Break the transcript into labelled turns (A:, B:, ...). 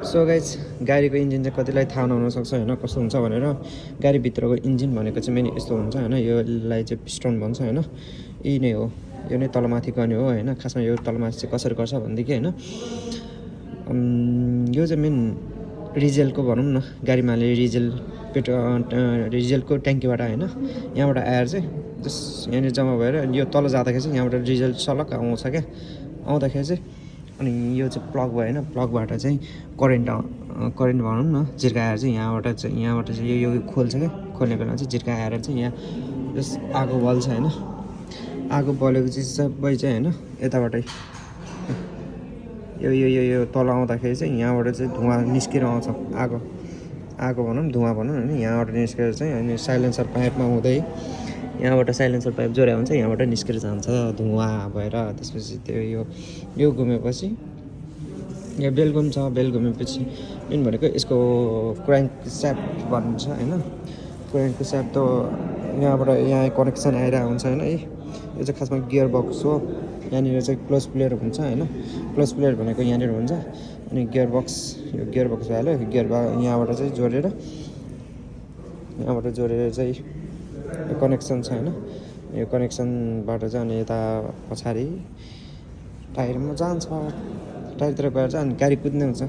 A: so guys गाडीको engine चाहिँ कतिलाई थाहा नहुनसक्छ होइन कस्तो हुन्छ भनेर गाडीभित्रको इन्जिन भनेको चाहिँ मेन यस्तो हुन्छ होइन योलाई चाहिँ पिस्टन भन्छ होइन यही नै हो यो नै तलमाथि गर्ने हो होइन खासमा यो तलमाथि चाहिँ कसरी गर्छ भनेदेखि होइन यो चाहिँ मेन रिजेलको भनौँ न गाडीमा हाल्ने रिजेलको ट्याङ्कीबाट होइन यहाँबाट आएर चाहिँ जस्ट यहाँनिर जम्मा भएर यो तल जाँदाखेरि चाहिँ यहाँबाट रिजेल सलक्क आउँछ क्या आउँदाखेरि चाहिँ अनि यो चाहिँ प्लग भयो होइन प्लगबाट चाहिँ करेन्ट भनौँ न झिर्काएर चाहिँ यहाँबाट चाहिँ यो खोल्छ क्या खोल्ने बेला चाहिँ झिर्का आएर चाहिँ यहाँ जस्ट आगो बल्छ होइन आगो बलेको चाहिँ सबै चाहिँ होइन यताबाटै यो तल आउँदाखेरि चाहिँ यहाँबाट चाहिँ धुवा निस्केर आउँछ आगो भनौँ धुवा भनौँ होइन यहाँबाट निस्केर चाहिँ अनि साइलेन्सर पाइपमा हुँदै यहाँबाट साइलेन्सर पाइप जोड्या हुन्छ यहाँबाट निस्केर जान्छ धुवा भएर त्यसपछि त्यो यो घुमेपछि यहाँ बेल घुम्छ बेल घुमेपछि मेन भनेको यसको क्र्याङ्क स्याफ्ट भन्छ होइन क्र्याङ्कको स्याफ्ट त यहाँबाट यहाँ कनेक्सन आइरहेको हुन्छ होइन है यो चाहिँ खासमा गियर बक्स हो यहाँनिर चाहिँ क्लच प्लेयर हुन्छ होइन क्लच प्लेयर भनेको यहाँनिर हुन्छ अनि गियर बक्स हाल्यो यहाँबाट चाहिँ जोडेर चाहिँ यो कनेक्सन छ होइन यो कनेक्सनबाट चाहिँ अनि यता पछाडि टायरमा जान्छ टायरतिर गएर चाहिँ अनि गाडी कुद्ने हुन्छ